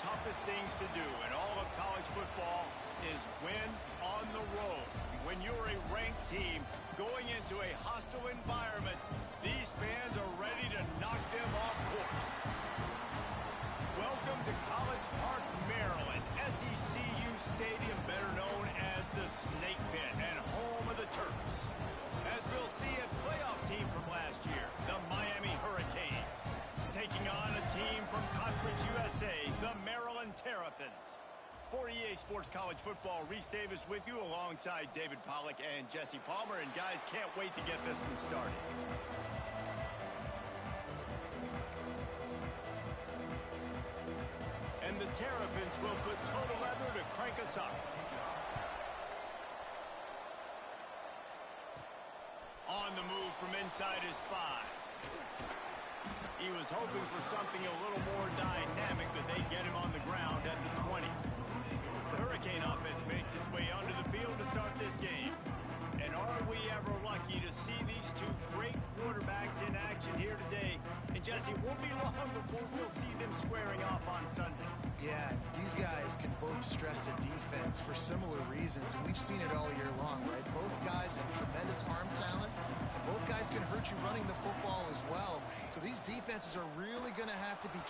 toughest things to do in all of college football is win on the road. When you're a ranked team going into a hostile environment, these fans are ready to knock them off course. Welcome to College Park, Maryland, SECU Stadium, better known as the Snake Pit and home of the Terps. As we'll see, a playoff team from last year, the Miami Hurricanes, taking on a team from Conference USA, the Maryland Terrapins. For EA Sports College Football, Reese Davis with you alongside David Pollack and Jesse Palmer. And guys, can't wait to get this one started. And the Terrapins will put total leather to crank us up. On the move from inside his 5. He was hoping for something a little more dynamic, but they get him on the ground at the 20. The Hurricane offense makes its way onto the field to start this game. And are we ever lucky to see these two great quarterbacks in action here today? And Jesse, it won't be long before we'll see them squaring off on Sundays. Yeah, these guys can both stress a defense for similar reasons, and we've seen it all year long, right? Both guys have tremendous arm talent, and both guys can hurt you running the football as well. So these defenses are really going to have to be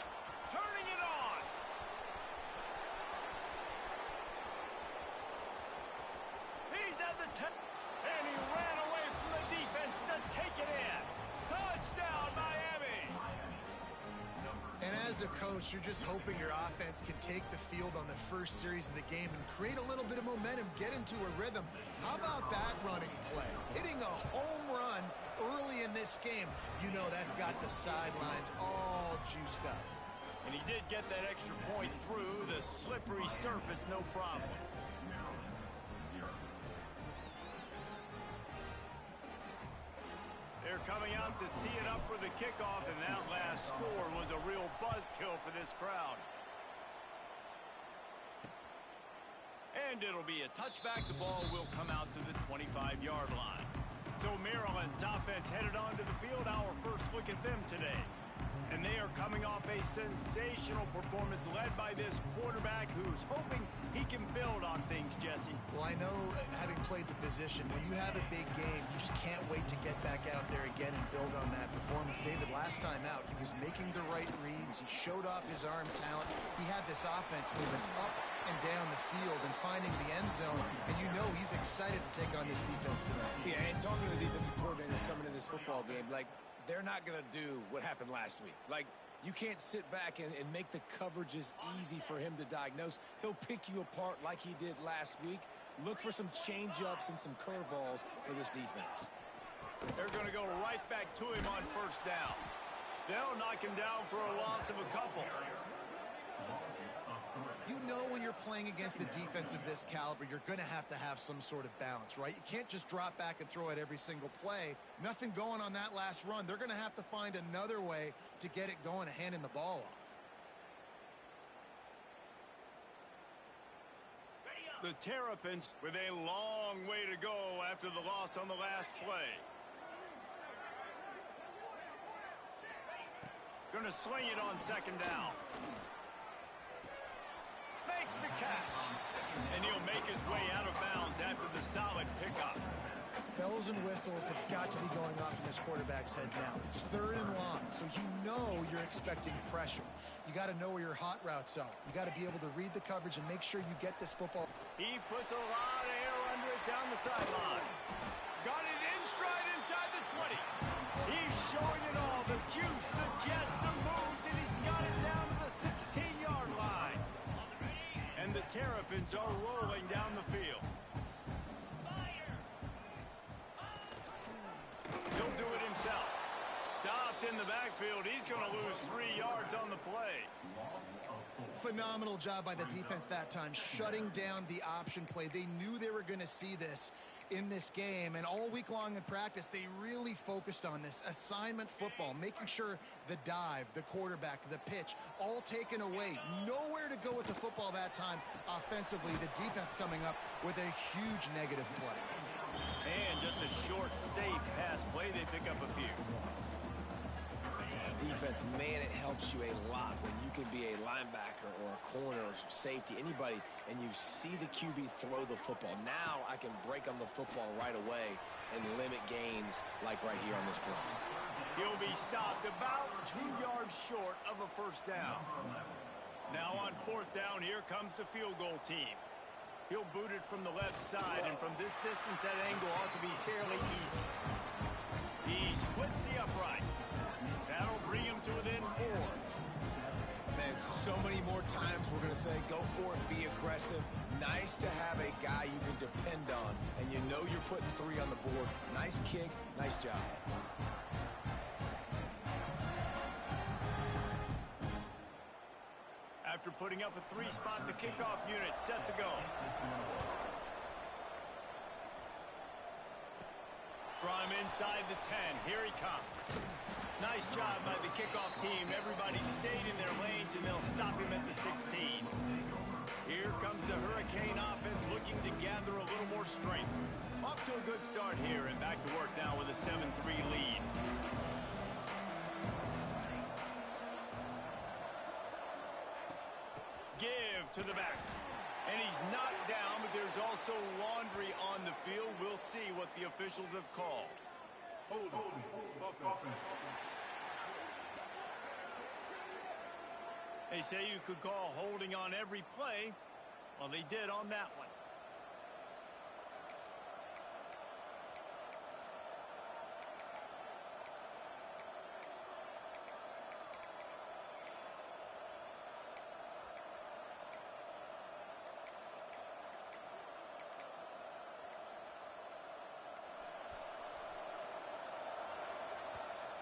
turning it on. He's at the 10, and he ran away from the defense to take it in. Touchdown, Miami! And as a coach, you're just hoping your offense can take the field on the first series of the game and create a little bit of momentum, get into a rhythm. How about that running play? Hitting a home run early in this game. You know that's got the sidelines all juiced up. And he did get that extra point through the slippery surface, no problem. They're coming out to tee it up for the kickoff, and that last score was a real buzzkill for this crowd. And it'll be a touchback. The ball will come out to the 25-yard line. So Maryland's offense headed onto the field. Our first look at them today. And they are coming off a sensational performance led by this quarterback who's hoping he can build on things, Jesse. Well, I know, having played the position, when you have a big game, you just can't wait to get back out there again and build on that performance. David, last time out, he was making the right reads. He showed off his arm talent. He had this offense moving up and down the field and finding the end zone. And you know he's excited to take on this defense tonight. Yeah, and talking to the defensive coordinator coming in this football game, like, they're not going to do what happened last week. Like, you can't sit back and make the coverages easy for him to diagnose. He'll pick you apart like he did last week. Look for some change-ups and some curveballs for this defense. They're going to go right back to him on first down. They'll knock him down for a loss of a couple. You know when you're playing against a defense of this caliber, you're going to have some sort of balance, right? You can't just drop back and throw it every single play. Nothing going on that last run. They're going to have to find another way to get it going, handing the ball off. The Terrapins with a long way to go after the loss on the last play. Going to swing it on second down. Makes the catch. And he'll make his way out of bounds after the solid pickup. Bells and whistles have got to be going off in this quarterback's head now. It's third and long, so you know you're expecting pressure. You got to know where your hot routes are. You got to be able to read the coverage and make sure you get this football. He puts a lot of air under it down the sideline. Got it in stride inside the 20. He's showing it all. The juice, the jets, the moves, and he's got it down to the 16-yard line. And the Terrapins are rolling down the field. He'll do it himself. Stopped in the backfield. He's going to lose 3 yards on the play. Phenomenal job by the defense that time, shutting down the option play. They knew they were going to see this in this game, and all week long in practice, they really focused on this assignment football, making sure the dive, the quarterback, the pitch, all taken away. Nowhere to go with the football that time offensively. The defense coming up with a huge negative play. And just a short, safe pass play. They pick up a few. defense, man, it helps you a lot when you can be a linebacker or a corner or safety, anybody, and you see the QB throw the football. Now I can break on the football right away and limit gains like right here on this play. He'll be stopped about 2 yards short of a first down. Now on fourth down, here comes the field goal team. He'll boot it from the left side, and from this distance, that angle ought to be fairly easy. He splits the uprights. That'll bring him to within 4. Man, so many more times we're going to say, go for it, be aggressive. Nice to have a guy you can depend on, and you know you're putting 3 on the board. Nice kick, nice job. After putting up a 3-spot, the kickoff unit set to go. From inside the 10, here he comes. Nice job by the kickoff team. Everybody stayed in their lanes, and they'll stop him at the 16. Here comes the Hurricane offense looking to gather a little more strength. Off to a good start here, and back to work now with a 7-3 lead. Give to the back. And he's knocked down, but there's also laundry on the field. We'll see what the officials have called. They say you could call holding on every play. Well, they did on that one.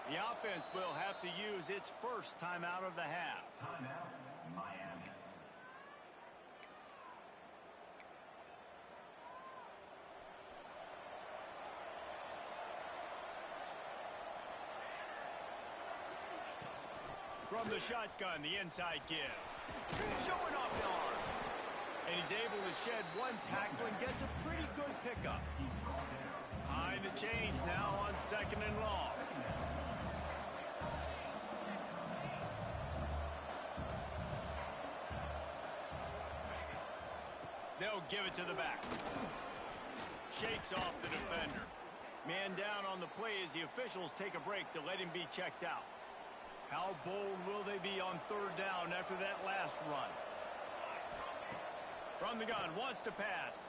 The offense will have to use its first timeout of the half. Timeout, Miami. From the shotgun, the inside give. Showing off the arm. And he's able to shed one tackle and gets a pretty good pickup. Behind the chains now on 2nd and long. They'll give it to the back. Shakes off the defender. Man down on the play as the officials take a break to let him be checked out. How bold will they be on 3rd down after that last run? From the gun, wants to pass.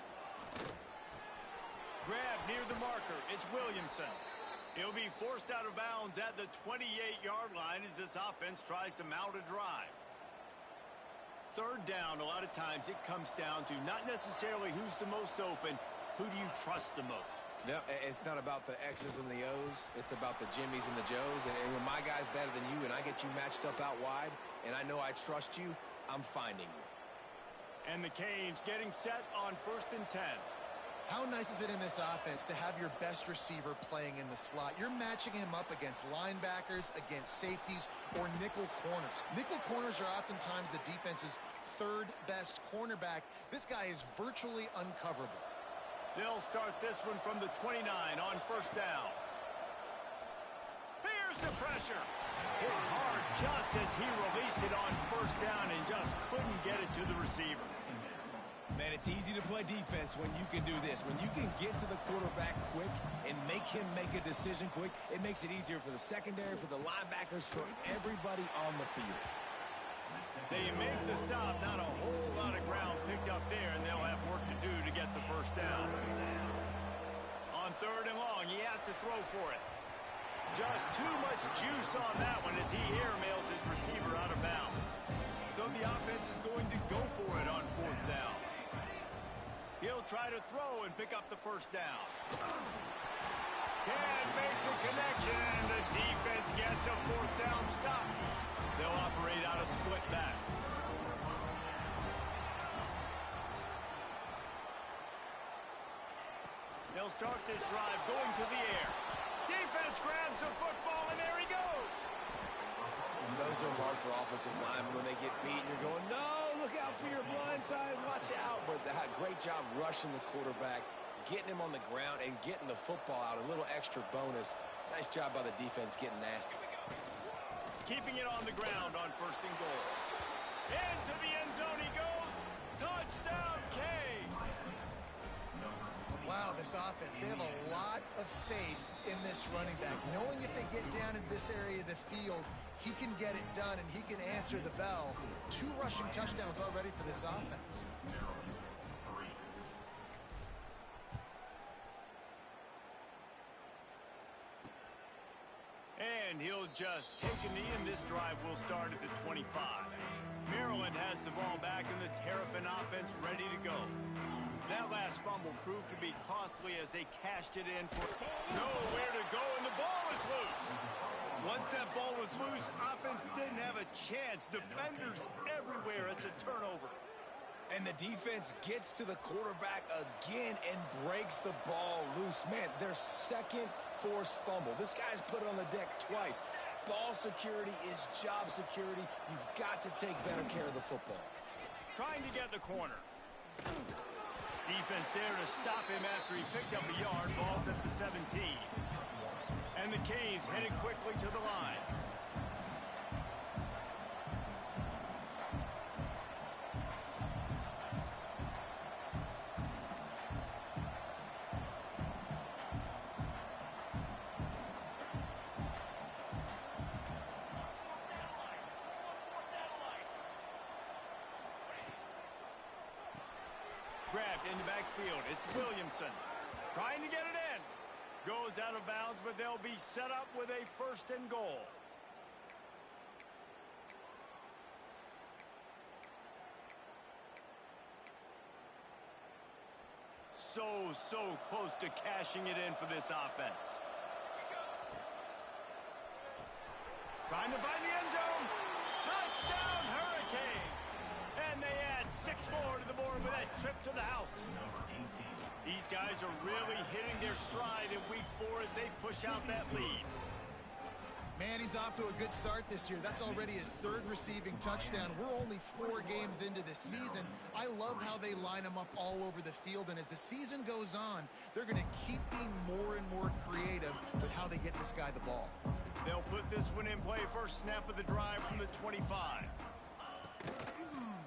Grab near the marker. It's Williamson. He'll be forced out of bounds at the 28-yard line as this offense tries to mount a drive. 3rd down, a lot of times it comes down to not necessarily who's the most open, who do you trust the most? Yep, it's not about the X's and the O's. It's about the Jimmies and the Joes. And when my guy's better than you and I get you matched up out wide and I know I trust you, I'm finding you. And the Canes getting set on 1st and 10. How nice is it in this offense to have your best receiver playing in the slot? You're matching him up against linebackers, against safeties, or nickel corners. Nickel corners are oftentimes the defense's 3rd best cornerback. This guy is virtually uncoverable. They'll start this one from the 29 on 1st down. Here's the pressure. Hit hard just as he released it on 1st down and just couldn't get it to the receiver. Man, it's easy to play defense when you can do this. When you can get to the quarterback quick and make him make a decision quick, it makes it easier for the secondary, for the linebackers, for everybody on the field. They make the stop. Not a whole lot of ground picked up there, and they'll have work to do to get the 1st down. On 3rd and long, he has to throw for it. Just too much juice on that one as he airmails his receiver out of bounds. So the offense is going to go for it on 4th down. He'll try to throw and pick up the 1st down. Can't make the connection, and the defense gets a 4th down stop. They'll operate out of split backs. They'll start this drive going to the air. Defense grabs the football, and there he goes. Those are hard for offensive linemen when they get beat. You're going, no, look out for your blind side, watch out. But great job rushing the quarterback, getting him on the ground, and getting the football out. A little extra bonus. Nice job by the defense getting nasty. keeping it on the ground on 1st and goal. Into the end zone he goes. Touchdown, Canes. Wow, this offense, they have a lot of faith in this running back, knowing if they get down in this area of the field, he can get it done and he can answer the bell. 2 rushing touchdowns already for this offense. And he'll just take a knee, and this drive will start at the 25. Maryland has the ball back and the Terrapin offense ready to go. That last fumble proved to be costly as they cashed it in for nowhere to go, and the ball is loose. Once that ball was loose, offense didn't have a chance. Defenders everywhere. It's a turnover. And the defense gets to the quarterback again and breaks the ball loose. Man, their second forced fumble. This guy's put it on the deck twice. Ball security is job security. You've got to take better care of the football. Trying to get the corner. Defense there to stop him after he picked up a yard. Ball's at the 17. And the Canes headed quickly to the line. Grabbed in the backfield. It's Williamson. Trying to get it in. Goes out of bounds, but they'll be set up with a 1st and goal. So close to cashing it in for this offense. Trying to find the end zone. Touchdown, Hurricanes. And they add 6 more to the board with that trip to the house. These guys are really hitting their stride in week 4 as they push out that lead. Man, he's off to a good start this year. That's already his 3rd receiving touchdown. We're only 4 games into this season. I love how they line him up all over the field, and as the season goes on, they're going to keep being more and more creative with how they get this guy the ball. They'll put this one in play. First snap of the drive from the 25.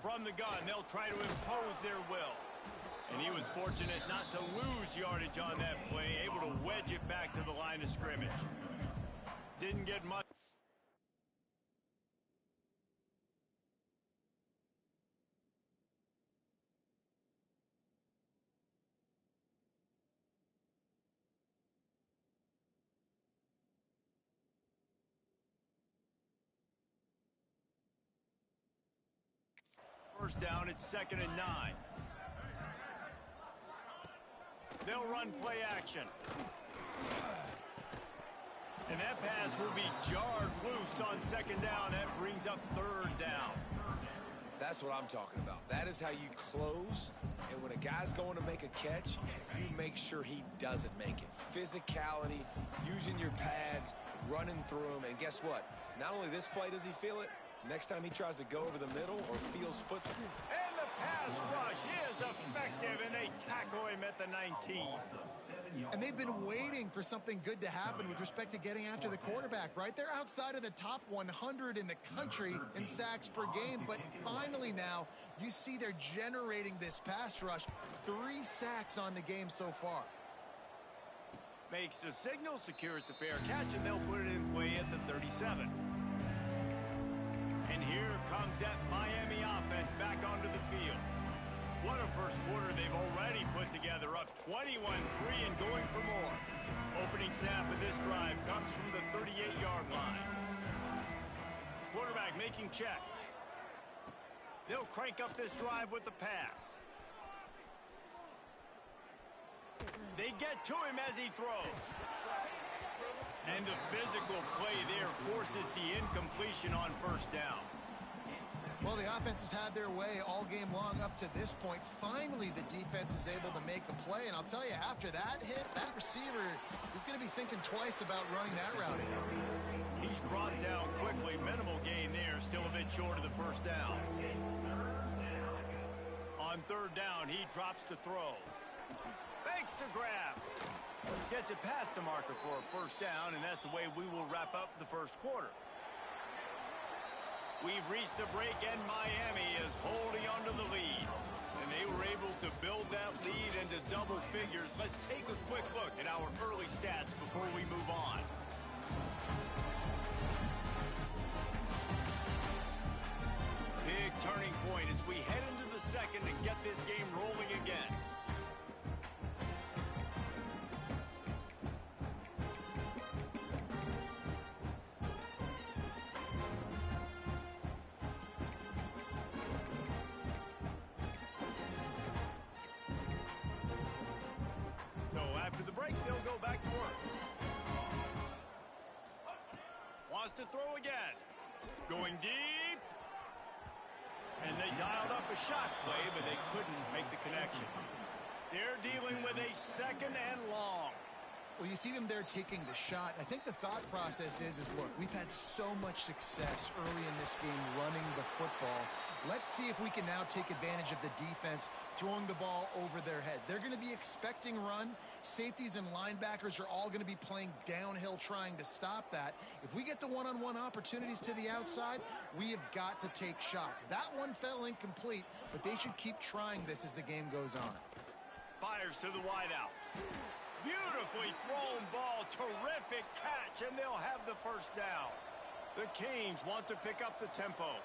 From the gun, they'll try to impose their will. And he was fortunate not to lose yardage on that play, able to wedge it back to the line of scrimmage. Didn't get much. First down, it's 2nd and 9. They'll run play action. And that pass will be jarred loose on 2nd down. That brings up 3rd down. That's what I'm talking about. That is how you close. And when a guy's going to make a catch, you make sure he doesn't make it. Physicality, using your pads, running through them. And guess what? Not only this play does he feel it, next time he tries to go over the middle or feels footsteps. And the pass rush is effective, and they tackle him at the 19. And they've been waiting for something good to happen with respect to getting after the quarterback, right? They're outside of the top 100 in the country in sacks per game, but finally now you see they're generating this pass rush. 3 sacks on the game so far. Makes the signal, secures the fair catch, and they'll put it in play at the 37. And here comes that Miami offense back onto the field. What a first quarter they've already put together, up 21-3 and going for more. Opening snap of this drive comes from the 38-yard line. Quarterback making checks. They'll crank up this drive with the pass. They get to him as he throws. And the physical play there forces the incompletion on 1st down. Well, the offense has had their way all game long up to this point. Finally, the defense is able to make a play. And I'll tell you, after that hit, that receiver is going to be thinking twice about running that route again. He's brought down quickly. Minimal gain there. Still a bit short of the 1st down. On 3rd down, he drops to throw. Fakes to grab. Gets it past the marker for a 1st down, and that's the way we will wrap up the 1st quarter. We've reached a break, and Miami is holding onto the lead. And they were able to build that lead into double figures. Let's take a quick look at our early stats before we move on. Big turning point as we head into the second and get this game rolling again. So after the break, they'll go back to work. Wants to throw again. Going deep. And they dialed up a shot play, but they couldn't make the connection. They're dealing with a second and long. Well, you see them there taking the shot. I think the thought process is look, we've had so much success early in this game running the football. Let's see if we can now take advantage of the defense throwing the ball over their heads. They're going to be expecting run. Safeties and linebackers are all going to be playing downhill trying to stop that. If we get the one-on-one opportunities to the outside, we have got to take shots. That one fell incomplete, but they should keep trying this as the game goes on. Fires to the wideout. Beautifully thrown ball. Terrific catch, and they'll have the first down. The Canes want to pick up the tempo.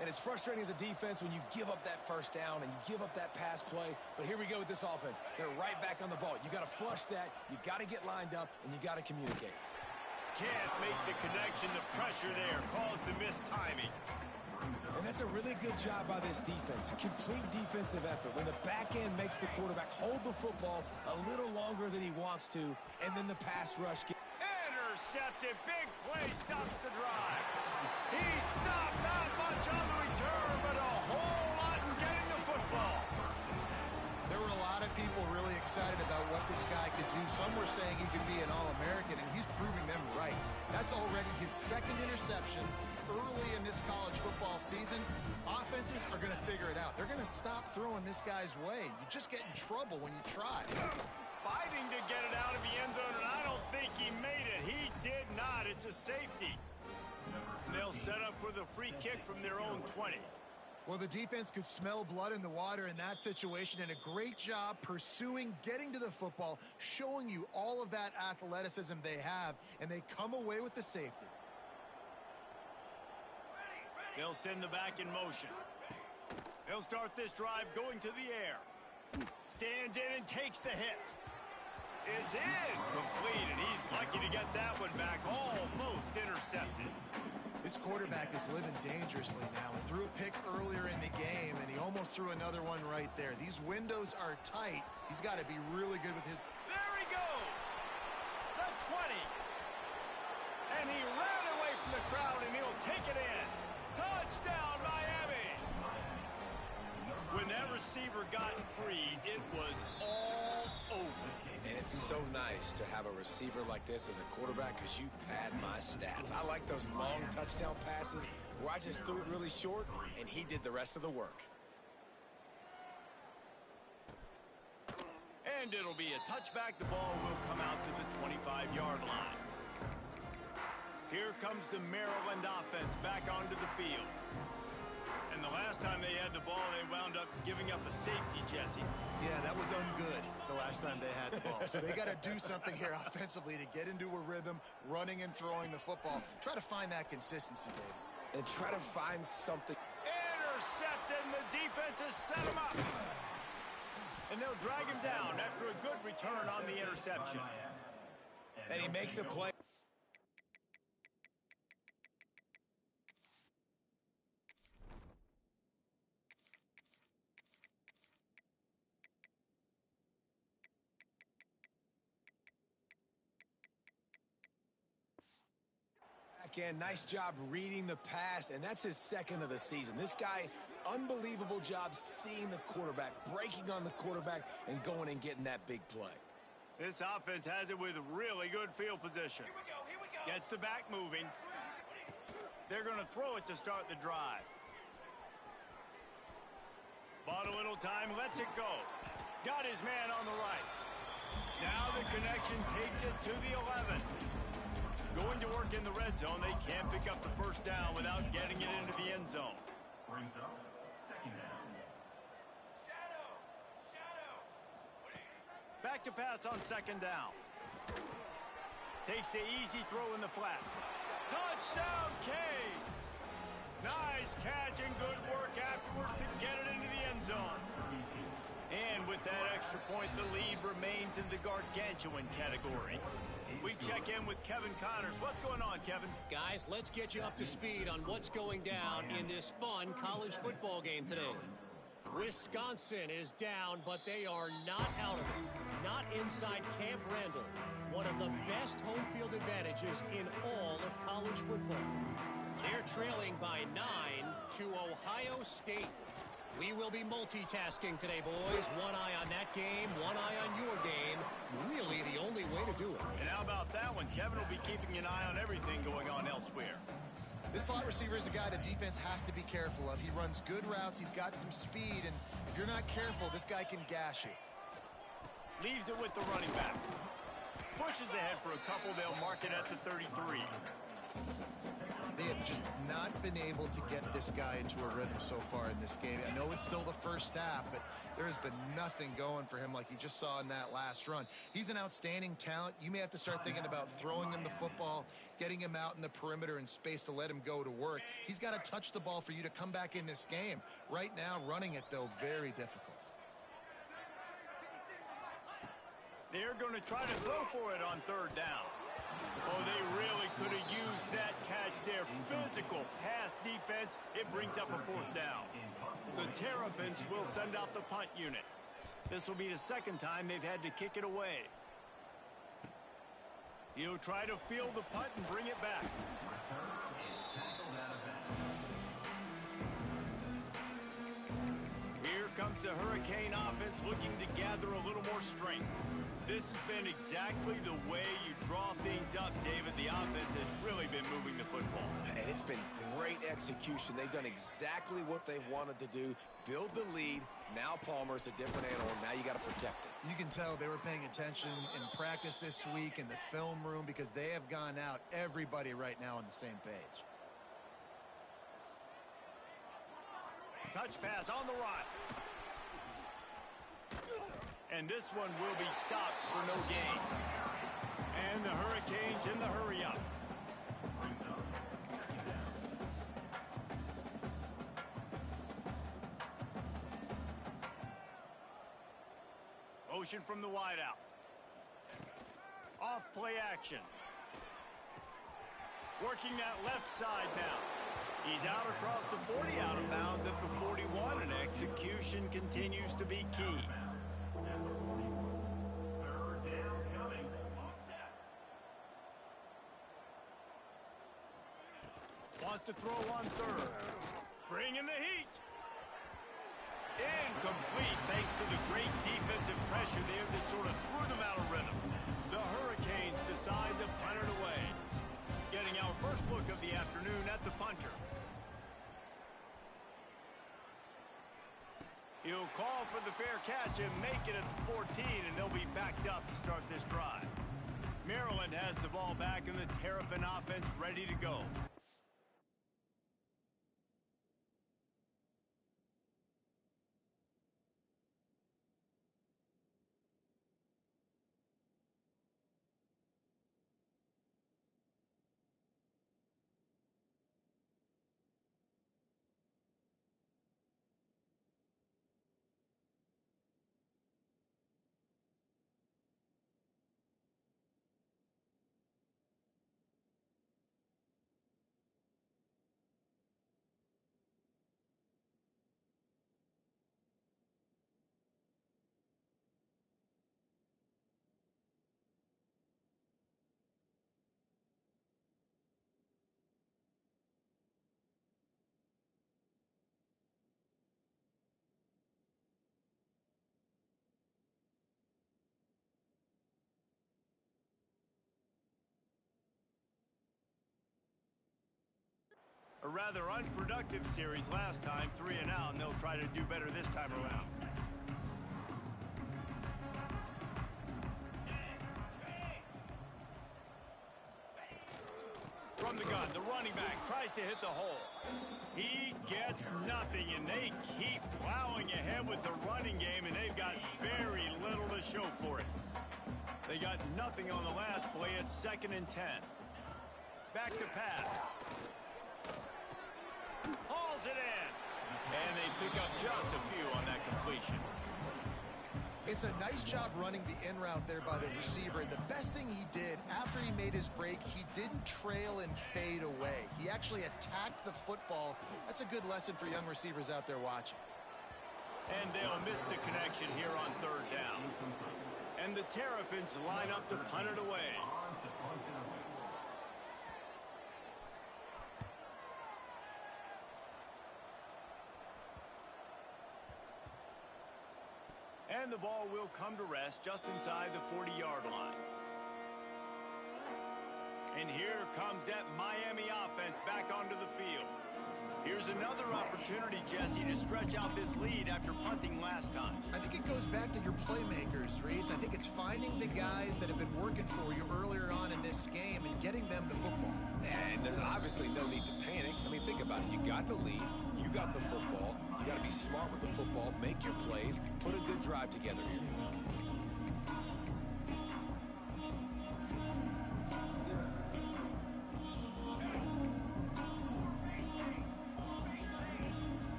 And it's frustrating as a defense when you give up that first down and you give up that pass play. But here we go with this offense. They're right back on the ball. You got to flush that. You got to get lined up, and you got to communicate. Can't make the connection. The pressure there caused the missed timing. And that's a really good job by this defense. Complete defensive effort. When the back end makes the quarterback hold the football a little longer than he wants to, and then the pass rush gets intercepted. Big play stops the drive. He stopped not much on the return, but a whole lot in getting the football. There were a lot of people really excited about what this guy could do. Some were saying he could be an All-American, and he's proving them right. That's already his second interception early in this college football season. Offenses are going to figure it out. They're going to stop throwing this guy's way. You just get in trouble when you try. Fighting to get it out of the end zone, and I don't think he made it. He did not. It's a safety. They'll set up for the free kick from their own 20. Well, the defense could smell blood in the water in that situation, and a great job pursuing, getting to the football, showing you all of that athleticism they have, and they come away with the safety. They'll send the back in motion. They'll start this drive going to the air. Stands in and takes the hit. It's in. Complete, and he's lucky to get that one back. Almost intercepted. This quarterback is living dangerously now. He threw a pick earlier in the game, and he almost threw another one right there. These windows are tight. He's got to be really good with his... There he goes. The 20. And he ran away from the crowd, and he'll take it in. Touchdown, Miami. When that receiver got free, it was all over. And it's so nice to have a receiver like this as a quarterback because you pad my stats. I like those long touchdown passes where I just threw it really short and he did the rest of the work. And it'll be a touchback. The ball will come out to the 25-yard line. Here comes the Maryland offense back onto the field. And the last time they had the ball, they wound up giving up a safety, Jesse. Yeah, that was ungood the last time they had the ball. So they got to do something here offensively to get into a rhythm, running and throwing the football. Try to find that consistency, David. And try to find something. Intercepted, and the defense has set him up. And they'll drag him down after a good return on the interception. And he makes a play. Again, nice job reading the pass, and that's his second of the season. This guy, unbelievable job seeing the quarterback, breaking on the quarterback, and going and getting that big play. This offense has it with really good field position. Here we go. Gets the back moving. They're going to throw it to start the drive. Bought a little time, lets it go. Got his man on the right. Now the connection takes it to the 11. Going to work in the red zone, they can't pick up the first down without getting it into the end zone. Brings up second down. Back to pass on second down. Takes the easy throw in the flat. Touchdown, Canes! Nice catch and good work afterwards to get it into the end zone. And with that extra point, the lead remains in the gargantuan category. We check in with Kevin Connors. What's going on, Kevin? Guys, let's get you up to speed on what's going down in this fun college football game today. Wisconsin is down, but they are not out of it. Not inside Camp Randall. One of the best home field advantages in all of college football. They're trailing by 9 to Ohio State. We will be multitasking today, boys. One eye on that game, one eye on your game. Really the only way to do it. And how about that one? Kevin will be keeping an eye on everything going on elsewhere. This slot receiver is a guy the defense has to be careful of. He runs good routes. He's got some speed, and if you're not careful, this guy can gash you. Leaves it with the running back. Pushes ahead for a couple. They'll mark it at the 33. They have just not been able to get this guy into a rhythm so far in this game. I know it's still the first half, but there has been nothing going for him like you just saw in that last run. He's an outstanding talent. You may have to start thinking about throwing him the football, getting him out in the perimeter in space to let him go to work. He's got to touch the ball for you to come back in this game. Right now, running it, though, very difficult. They're going to try to throw for it on third down. Oh, they really could have used that catch there. Physical pass defense. It brings up a fourth down. The Terrapins will send out the punt unit. This will be the second time they've had to kick it away. He'll try to field the punt and bring it back. Here comes the Hurricane offense looking to gather a little more strength. This has been exactly the way you draw things up, David. The offense has really been moving the football. And it's been great execution. They've done exactly what they've wanted to do. Build the lead. Now Palmer's a different animal. Now you got to protect it. You can tell they were paying attention in practice this week in the film room because they have gone out, everybody right now on the same page. Touch pass on the right. And this one will be stopped for no gain. And the Hurricanes in the hurry-up. Motion from the wideout. Off play action. Working that left side now. He's out across the 40, out of bounds at the 41, and execution continues to be key. Wants to throw on third. Bringing the heat. Incomplete thanks to the great defensive pressure there that sort of threw them out of rhythm. The Hurricanes decide to punt it away. Getting our first look of the afternoon at the punter. He'll call for the fair catch and make it at the 14, and they'll be backed up to start this drive. Maryland has the ball back, and the Terrapin offense ready to go. A rather unproductive series last time, 3 and out, and they'll try to do better this time around. from the gun. The running back tries to hit the hole. He gets nothing, and they keep plowing ahead with the running game, and they've got very little to show for it. They got nothing on the last play. It's 2nd and 10. Back to pass. Hauls it in. And they pick up just a few on that completion. It's a nice job running the in route there by the receiver. And the best thing he did after he made his break, he didn't trail and fade away. He actually attacked the football. That's a good lesson for young receivers out there watching. And they'll miss the connection here on 3rd down. And the Terrapins line up to punt it away. And the ball will come to rest just inside the 40-yard line. And here comes that Miami offense back onto the field. Here's another opportunity, Jesse, to stretch out this lead after punting last time. I think it goes back to your playmakers, Reese. I think it's finding the guys that have been working for you earlier on in this game and getting them the football. And there's obviously no need to panic. I mean, think about it. You got the lead. You got the football. You got to be smart with the football. Make your plays. Put a good drive together here.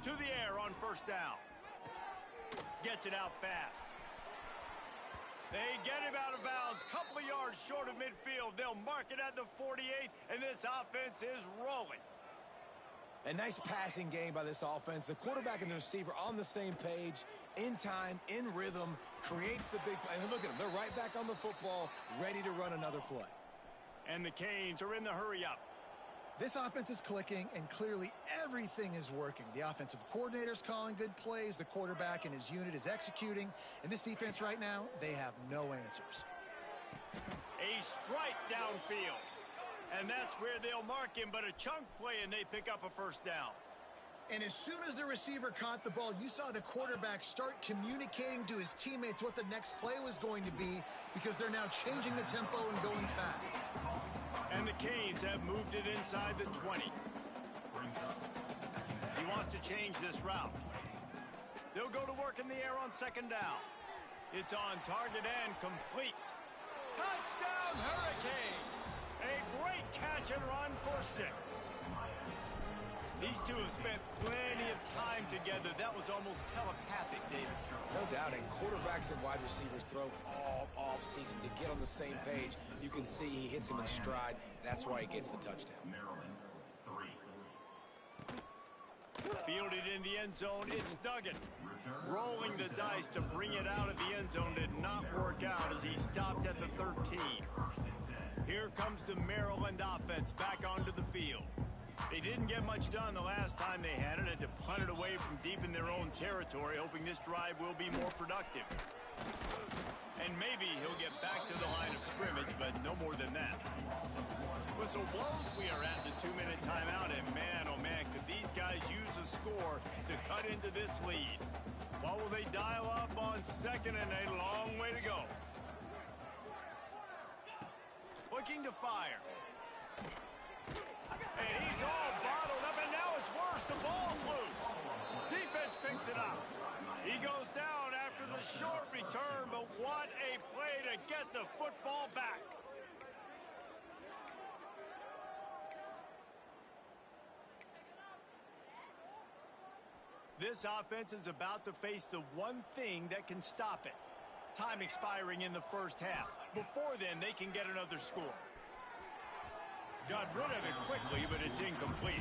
To the air on 1st down. Gets it out fast. They get him out of bounds, couple of yards short of midfield. They'll mark it at the 48, and this offense is rolling. A nice passing game by this offense. The quarterback and the receiver on the same page, in time, in rhythm, creates the big play. And look at them. They're right back on the football, ready to run another play. And the Canes are in the hurry-up. This offense is clicking, and clearly everything is working. The offensive coordinator's calling good plays. The quarterback and his unit is executing. And this defense right now, they have no answers. A strike downfield. And that's where they'll mark him, but a chunk play, and they pick up a 1st down. And as soon as the receiver caught the ball, you saw the quarterback start communicating to his teammates what the next play was going to be, because they're now changing the tempo and going fast. And the Canes have moved it inside the 20. He wants to change this route. They'll go to work in the air on 2nd down. It's on target and complete. Touchdown, Hurricanes! A great catch and run for 6. These two have spent plenty of time together. That was almost telepathic, David. No doubt, and quarterbacks and wide receivers throw all off-season to get on the same page. You can see he hits him in stride. That's why he gets the touchdown. Maryland, 3. Fielded in the end zone, it's Duggan. Rolling the dice to bring it out of the end zone did not work out as he stopped at the 13. Here comes the Maryland offense back onto the field. They didn't get much done the last time they had it, and to punt it away from deep in their own territory, hoping this drive will be more productive. And maybe he'll get back to the line of scrimmage, but no more than that. Whistle blows, we are at the 2-minute timeout, and man, oh man, could these guys use a score to cut into this lead. What will they dial up on 2nd and a long way to go? Looking to fire. And he's all bottled up, and now it's worse. The ball's loose. Defense picks it up. He goes down after the short return, but what a play to get the football back. This offense is about to face the one thing that can stop it. Time expiring in the 1st half. Before then, they can get another score. Got rid of it quickly, but it's incomplete.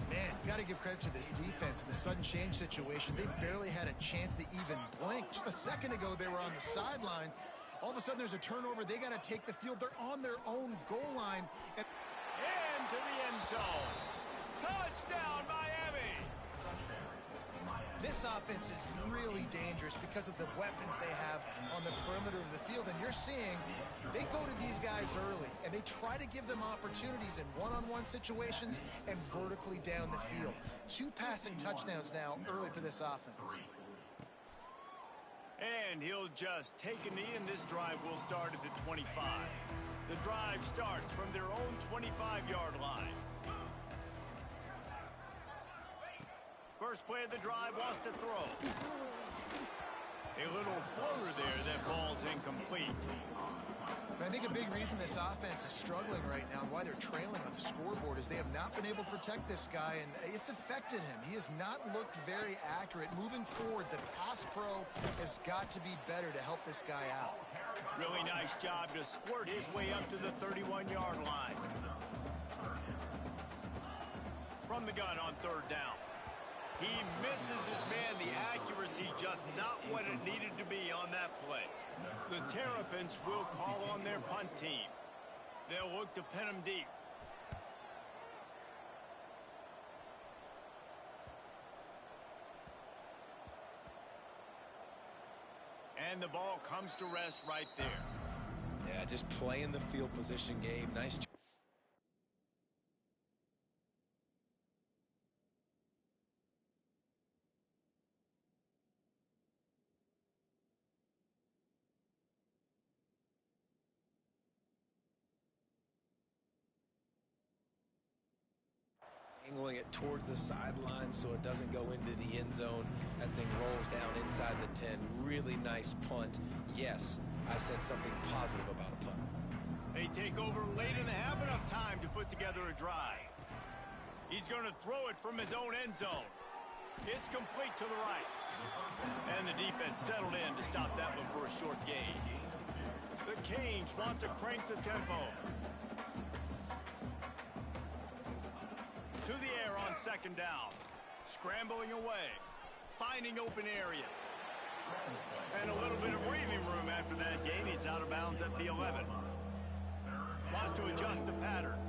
Man, you got to give credit to this defense in the sudden change situation. They've barely had a chance to even blink. Just a second ago, they were on the sidelines. All of a sudden, there's a turnover. They got to take the field. They're on their own goal line. And into the end zone. Touchdown, Miami! This offense is really dangerous because of the weapons they have on the perimeter of the field. And you're seeing they go to these guys early, and they try to give them opportunities in one-on-one situations and vertically down the field. 2 passing touchdowns now early for this offense. And he'll just take a knee, and this drive will start at the 25. The drive starts from their own 25-yard line. First play of the drive, wants to throw. A little floater there that falls incomplete. And I think a big reason this offense is struggling right now, why they're trailing on the scoreboard, is they have not been able to protect this guy, and it's affected him. He has not looked very accurate. Moving forward, the pass pro has got to be better to help this guy out. Really nice job to squirt his way up to the 31-yard line. From the gun on third down. He misses his man. The accuracy just not what it needed to be on that play. The Terrapins will call on their punt team. They'll look to pin him deep. And the ball comes to rest right there. Yeah, just playing the field position game. Nice job. Angling it towards the sideline so it doesn't go into the end zone. That thing rolls down inside the 10. Really nice punt. Yes, I said something positive about a punt. They take over late and have enough time to put together a drive. He's going to throw it from his own end zone. It's complete to the right. And the defense settled in to stop that one for a short gain. The Canes want to crank the tempo. To the air on second down. Scrambling away. Finding open areas. And a little bit of breathing room after that gain. He's out of bounds at the 11. Wants to adjust the pattern.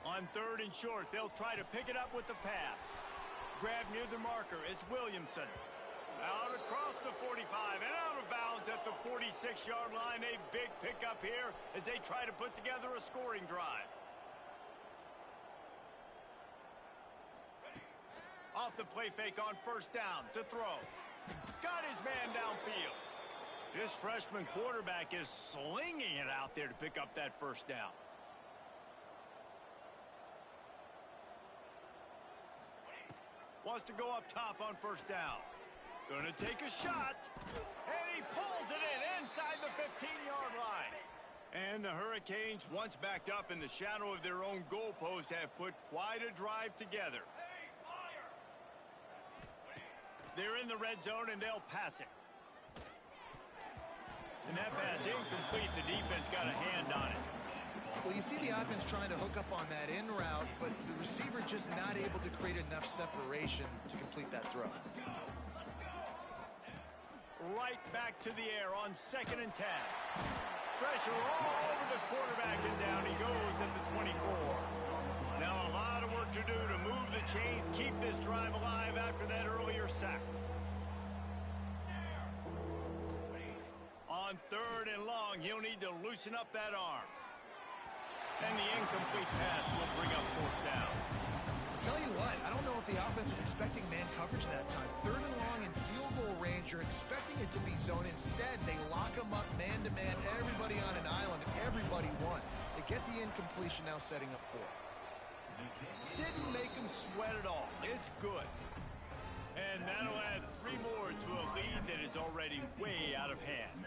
On third and short, they'll try to pick it up with the pass. Grab near the marker is Williamson. Out across the 45 and out of bounds at the 46-yard line. A big pickup here as they try to put together a scoring drive. Off the play fake on first down to throw. Got his man downfield. This freshman quarterback is slinging it out there to pick up that first down. Wants to go up top on first down. Gonna take a shot. And he pulls it in inside the 15-yard line. And the Hurricanes, once backed up in the shadow of their own goalpost, have put quite a drive together. They're in the red zone, and they'll pass it. And that pass incomplete. The defense got a hand on it. Well, you see the offense trying to hook up on that in route, but the receiver just not able to create enough separation to complete that throw. Right back to the air on 2nd and 10. Pressure all over the quarterback, and down he goes at the 24. Now a lot of work to do to move the chains, keep this drive alive after that earlier sack. On third and long, he'll need to loosen up that arm. And the incomplete pass will bring up fourth down. I'll tell you what, I don't know if the offense was expecting man coverage that time. Third and long in field goal range, you're expecting it to be zone. Instead, they lock them up man-to-man, everybody on an island, everybody won. They get the incompletion, now setting up fourth. Didn't make him sweat at all. It's good. And that'll add 3 more to a lead that is already way out of hand.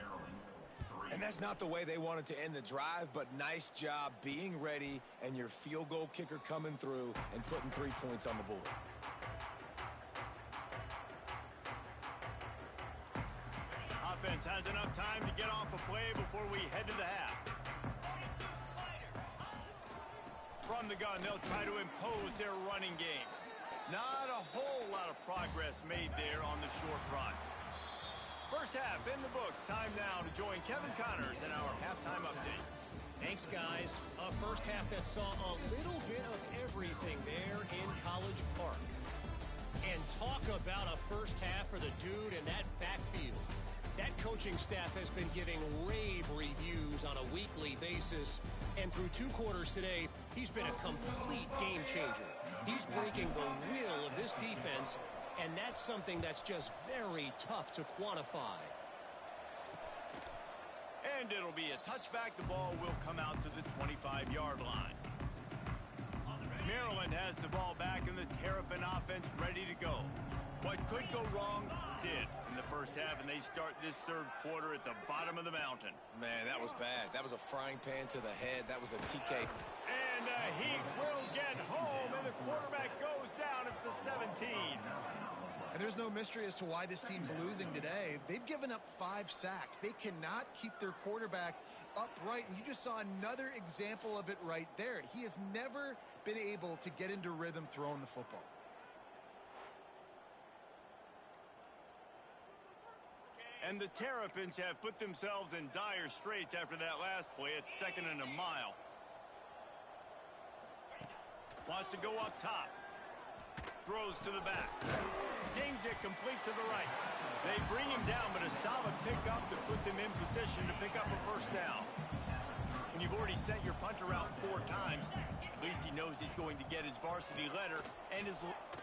And that's not the way they wanted to end the drive, but nice job being ready and your field goal kicker coming through and putting 3 points on the board. Offense has enough time to get off a play before we head to the half. From the gun, they'll try to impose their running game. Not a whole lot of progress made there on the short run. First half in the books. Time now to join Kevin Connors in our halftime update. Thanks, guys. A first half that saw a little bit of everything there in College Park. And talk about a first half for the dude in that backfield. That coaching staff has been giving rave reviews on a weekly basis. And through 2 quarters today, he's been a complete game changer. He's breaking the will of this this defense, and that's something that's just very tough to quantify. And it'll be a touchback. The ball will come out to the 25-yard line. Maryland has the ball back in the Terrapin offense ready to go. What could go wrong did in the first half, and they start this third quarter at the bottom of the mountain. Man, that was bad. That was a frying pan to the head. That was a TK. And he will get home, and the quarterback goes down at the 17. And there's no mystery as to why this team's losing today. They've given up 5 sacks. They cannot keep their quarterback upright, and you just saw another example of it right there. He has never been able to get into rhythm throwing the football. And the Terrapins have put themselves in dire straits after that last play. It's 2nd and a mile. Wants to go up top. Throws to the back. Zings it complete to the right. They bring him down, but a solid pickup to put them in position to pick up a first down. When you've already sent your punter out 4 times, at least he knows he's going to get his varsity letter. And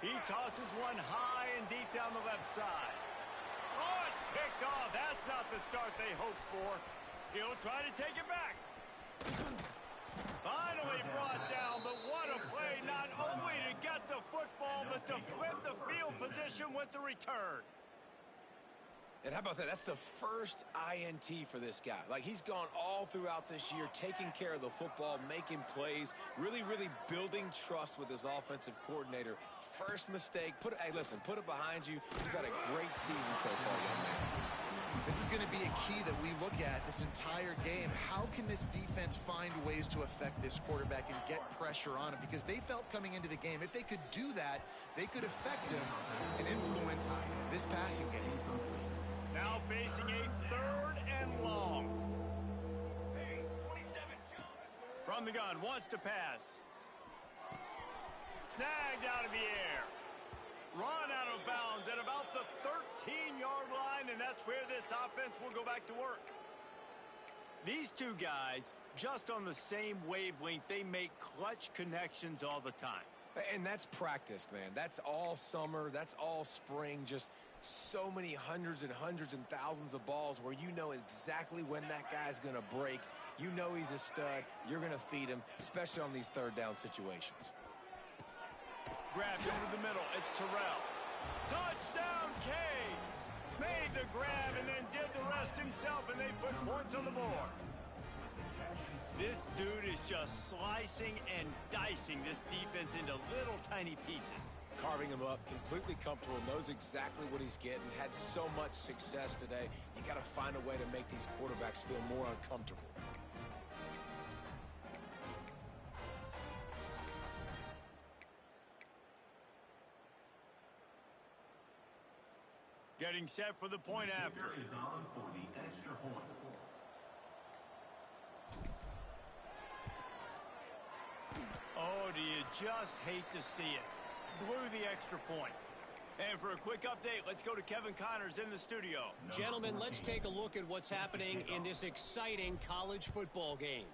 he tosses one high and deep down the left side. Oh, it's picked off. That's not the start they hoped for. He'll try to take it back. Finally brought down, but what a play, not only to get the football, but to flip the field position with the return. And how about that? That's the first INT for this guy. Like, he's gone all throughout this year, taking care of the football, making plays, really building trust with his offensive coordinator. First mistake, hey, listen, put it behind you. You've had a great season so far, young man. This is going to be a key that we look at this entire game. How can this defense find ways to affect this quarterback and get pressure on him? Because they felt coming into the game, if they could do that, they could affect him and influence this passing game. Now facing a 3rd and long. From the gun, wants to pass. Snagged out of the air. Run out of bounds at about the 13-yard line, and that's where this offense will go back to work. These two guys, just on the same wavelength, they make clutch connections all the time. And that's practice, man. That's all summer. That's all spring. Just so many hundreds and thousands of balls where you know exactly when that guy's going to break. You know he's a stud. You're going to feed him, especially on these 3rd down situations. Grabbed over the middle. It's Terrell. Touchdown, Canes! Made the grab and then did the rest himself, and they put points on the board. This dude is just slicing and dicing this defense into little tiny pieces. Carving him up, completely comfortable, knows exactly what he's getting, had so much success today. You got to find a way to make these quarterbacks feel more uncomfortable. Getting set for the point after. Is on for the extra point. Oh, do you just hate to see it? Blew the extra point. And for a quick update, let's go to Kevin Connors in the studio. Gentlemen, let's take a look at what's happening in this exciting college football game.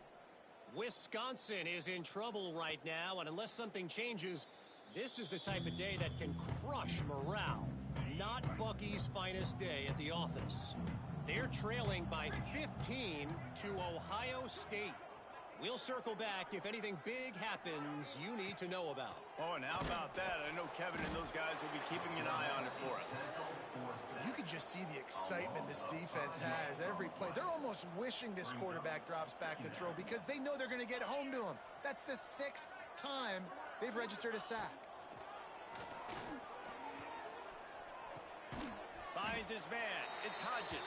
Wisconsin is in trouble right now, and unless something changes, this is the type of day that can crush morale. Not Bucky's finest day at the office. They're trailing by 15 to Ohio State. We'll circle back if anything big happens you need to know about. Oh, and how about that? I know Kevin and those guys will be keeping an eye on it for us. You can just see the excitement this defense has every play. They're almost wishing this quarterback drops back to throw because they know they're going to get home to him. That's the 6th time they've registered a sack. Finds his man. It's Hodges.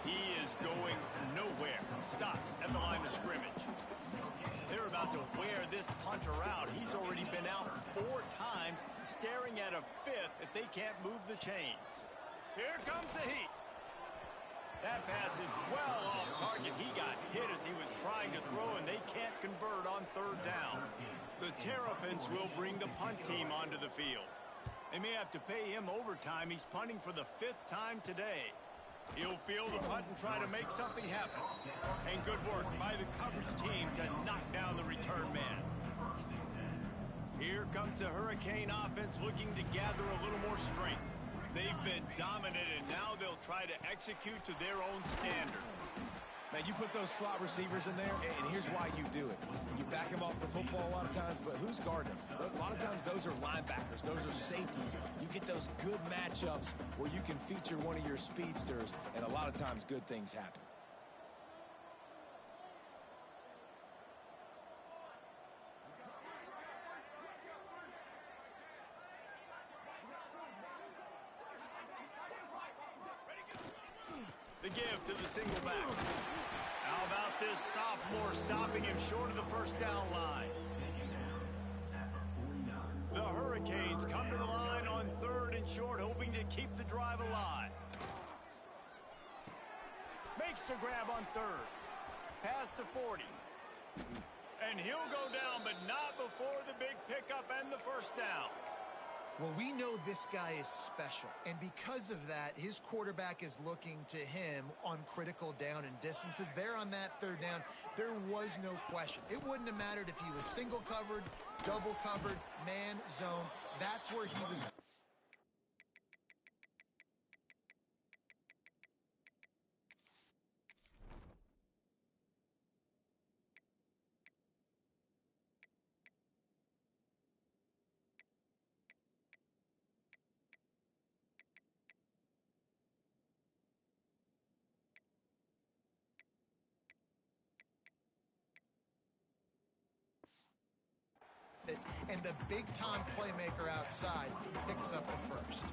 He is going nowhere. Stop at the line of scrimmage. They're about to wear this punter out. He's already been out 4 times, staring at a 5th if they can't move the chains. Here comes the heat. That pass is well off target. He got hit as he was trying to throw, and they can't convert on 3rd down. The Terrapins will bring the punt team onto the field. They may have to pay him overtime. He's punting for the 5th time today. He'll field the punt and try to make something happen. And good work by the coverage team to knock down the return man. Here comes the Hurricane offense looking to gather a little more strength. They've been dominant, and now they'll try to execute to their own standard. Man, you put those slot receivers in there, and here's why you do it. You back them off the football a lot of times, but who's guarding them? A lot of times those are linebackers. Those are safeties. You get those good matchups where you can feature one of your speedsters, and a lot of times good things happen. The give to the single back. How about this sophomore stopping him short of the first down line? The Hurricanes come to the line on 3rd and short, hoping to keep the drive alive. Makes the grab on 3rd. Past the 40. And he'll go down, but not before the big pickup and the first down. Well, we know this guy is special, and because of that, his quarterback is looking to him on critical down and distances. There on that 3rd down, there was no question. It wouldn't have mattered if he was single covered, double covered, man, zone. That's where he was. And the big-time playmaker outside picks up the first.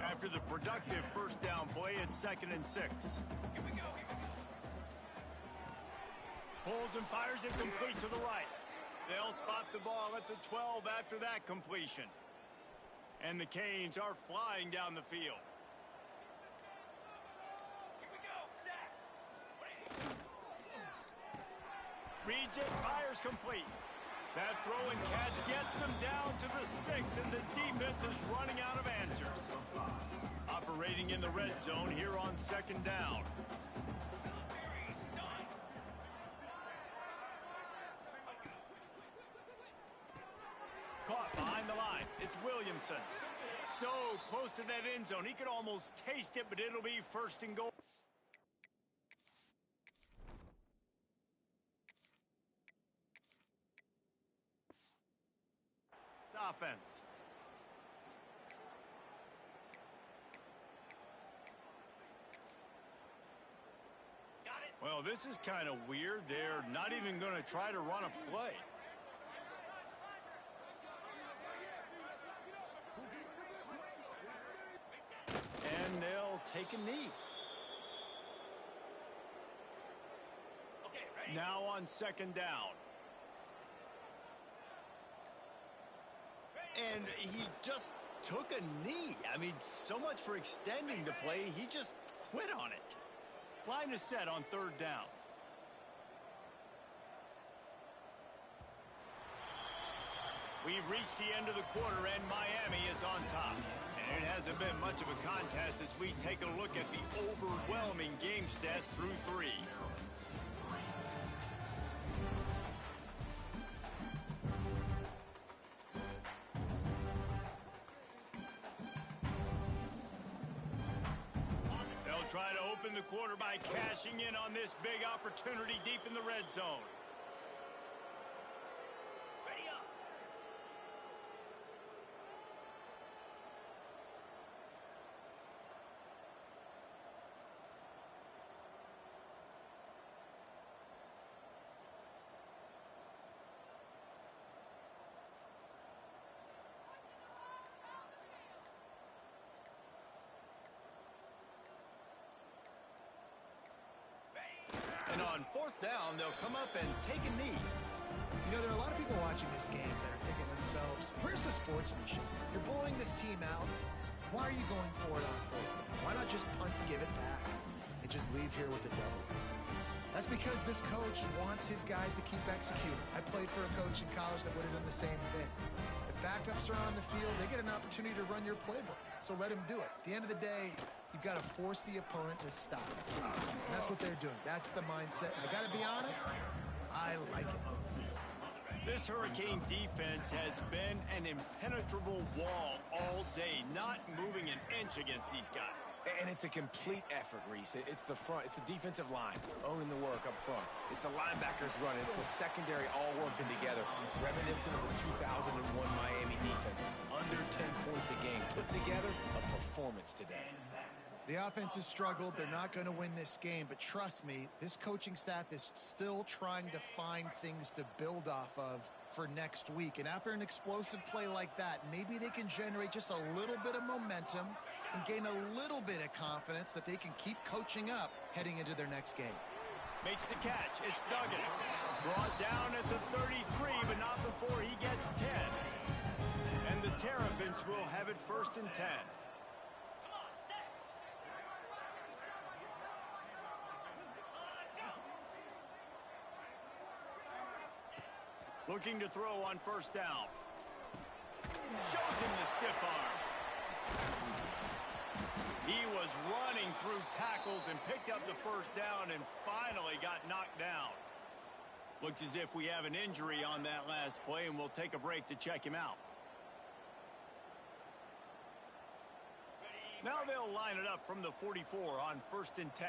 After the productive first down play, it's 2nd and 6. Pulls and fires it complete to the right. They'll spot the ball at the 12 after that completion. And the Canes are flying down the field. Reads it, fires complete. That throw and catch gets them down to the 6, and the defense is running out of answers. Operating in the red zone here on 2nd down. Caught behind the line. It's Williamson. So close to that end zone. He could almost taste it, but it'll be 1st and goal. Offense. Well, this is kind of weird. They're not even going to try to run a play. And they'll take a knee. Now on 2nd down. And he just took a knee. I mean, so much for extending the play. He just quit on it. Line is set on 3rd down. We've reached the end of the quarter, and Miami is on top. And it hasn't been much of a contest as we take a look at the overwhelming game stats through 3. Try to open the quarter by cashing in on this big opportunity deep in the red zone. Ready up. And on 4th down, they'll come up and take a knee. You know, there are a lot of people watching this game that are thinking to themselves, where's the sportsmanship? You're blowing this team out. Why are you going for it on 4th down? Why not just punt to give it back and just leave here with a double? That's because this coach wants his guys to keep executing. I played for a coach in college that would have done the same thing. If backups are on the field, they get an opportunity to run your playbook. So let him do it. At the end of the day, you've got to force the opponent to stop. And that's what they're doing. That's the mindset. I got to be honest, I like it. This Hurricane defense has been an impenetrable wall all day, not moving an inch against these guys. And it's a complete effort, Reese. It's the front. It's the defensive line owning the work up front. It's the linebackers running. It's the secondary all working together, reminiscent of the 2001 Miami defense. Under 10 points a game, putting together a performance today. The offense has struggled. They're not going to win this game, but trust me, this coaching staff is still trying to find things to build off of for next week. And after an explosive play like that, maybe they can generate just a little bit of momentum and gain a little bit of confidence that they can keep coaching up heading into their next game. Makes the catch. It's Duggan. Brought down at the 33, but not before he gets 10. And the Terrapins will have it 1st and 10. Looking to throw on 1st down. Shows him the stiff arm. He was running through tackles and picked up the 1st down and finally got knocked down. Looks as if we have an injury on that last play, and we'll take a break to check him out. Now they'll line it up from the 44 on 1st and 10.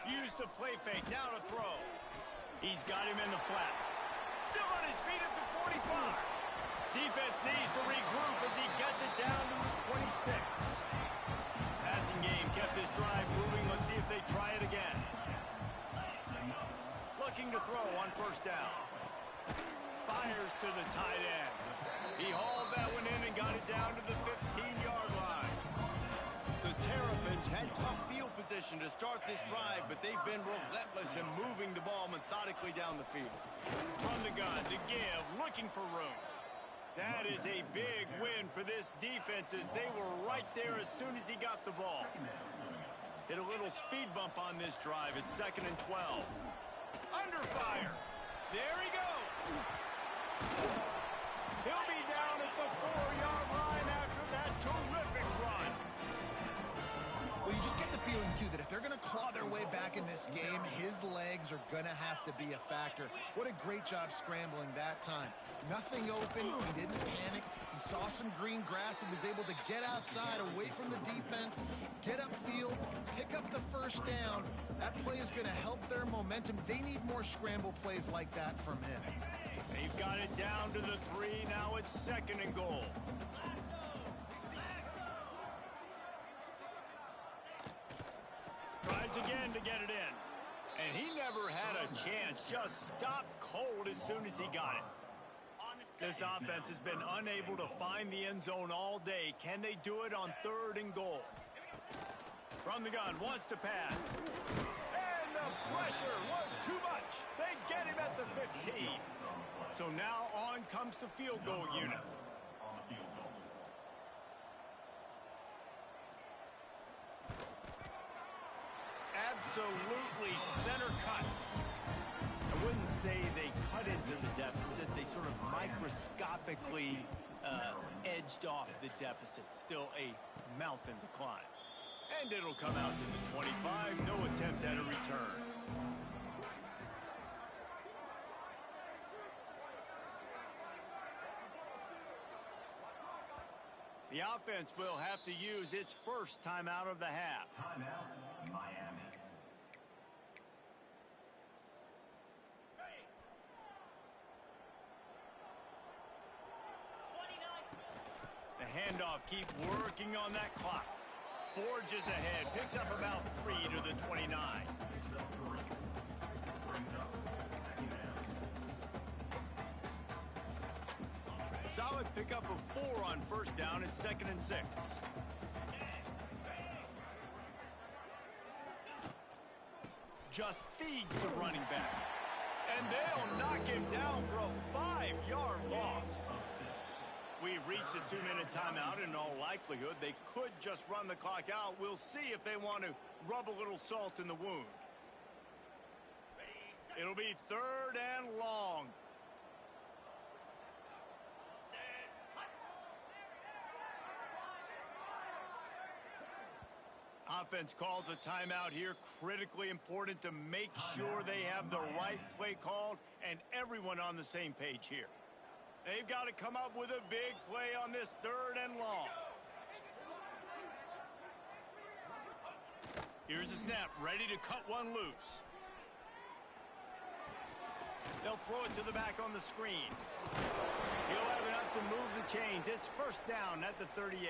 Use the play fake, now to throw. He's got him in the flat. Still on his feet at the 45. Defense needs to regroup as he gets it down to the 26. Passing game kept this drive moving. Let's see if they try it again. Looking to throw on 1st down. Fires to the tight end. He hauled that one in and got it down to the 15-yard line. The Terrapins had tough field position to start this drive, but they've been relentless in moving the ball methodically down the field. From the gun to give, looking for room. That is a big win for this defense as they were right there as soon as he got the ball. Hit a little speed bump on this drive. It's 2nd and 12. Under fire. There he goes. He'll be down at the 4-yard line after that terrific run. Well, you just get the feeling, too, that if they're going to claw their way back in this game, his legs are going to have to be a factor. What a great job scrambling that time. Nothing open. He didn't panic. He saw some green grass and was able to get outside, away from the defense, get upfield, pick up the 1st down. That play is going to help their momentum. They need more scramble plays like that from him. They've got it down to the 3. Now it's 2nd and goal. Tries again to get it in. And he never had a chance. Just stopped cold as soon as he got it. This offense has been unable to find the end zone all day. Can they do it on 3rd and goal? From the gun, wants to pass. And the pressure was too much. They get him at the 15. So now on comes the field goal unit. Absolutely center cut. I wouldn't say they cut into the deficit. They sort of microscopically edged off the deficit. Still a mountain to climb. And it'll come out to the 25. No attempt at a return. The offense will have to use its 1st timeout of the half. Timeout, Miami. The handoff keep working on that clock. Forges ahead, picks up about 3 to the 29. Solid pickup of 4 on 1st down. It's 2nd and 6. Just feeds the running back. And they'll knock him down for a 5-yard loss. We've reached a 2-minute timeout. In all likelihood, they could just run the clock out. We'll see if they want to rub a little salt in the wound. It'll be 3rd and long. Offense calls a timeout here. Critically important to make sure they have the right play called and everyone on the same page here. They've got to come up with a big play on this 3rd and long. Here's the snap, ready to cut one loose. They'll throw it to the back on the screen. He'll have enough to move the chains. It's 1st down at the 38.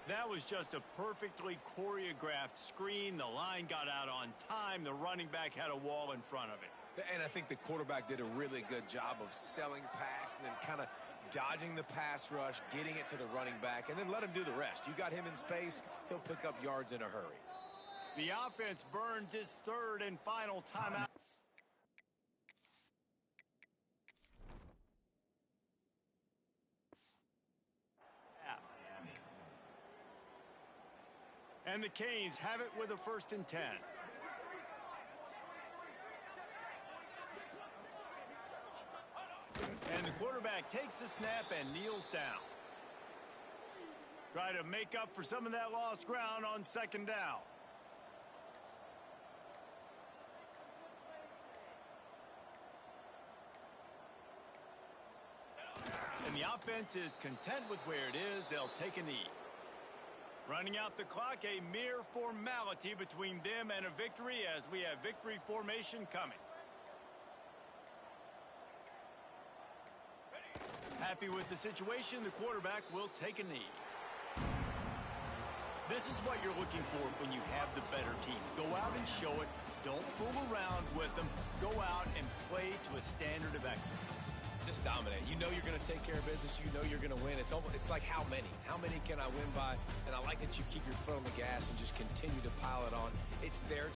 That was just a perfectly choreographed screen. The line got out on time. The running back had a wall in front of it. And I think the quarterback did a really good job of selling pass and then kind of dodging the pass rush, getting it to the running back, and then let him do the rest. You got him in space, he'll pick up yards in a hurry. The offense burns its 3rd and final timeout. And the Canes have it with a 1st and 10. And the quarterback takes the snap and kneels down. Try to make up for some of that lost ground on 2nd down. And the offense is content with where it is. They'll take a knee. Running out the clock, a mere formality between them and a victory as we have victory formation coming. Happy with the situation, the quarterback will take a knee. This is what you're looking for when you have the better team. Go out and show it. Don't fool around with them. Go out and play to a standard of excellence. Just dominate. You know you're going to take care of business. You know you're going to win. It's like how many? How many can I win by? And I like that you keep your foot on the gas and just continue to pile it on. It's their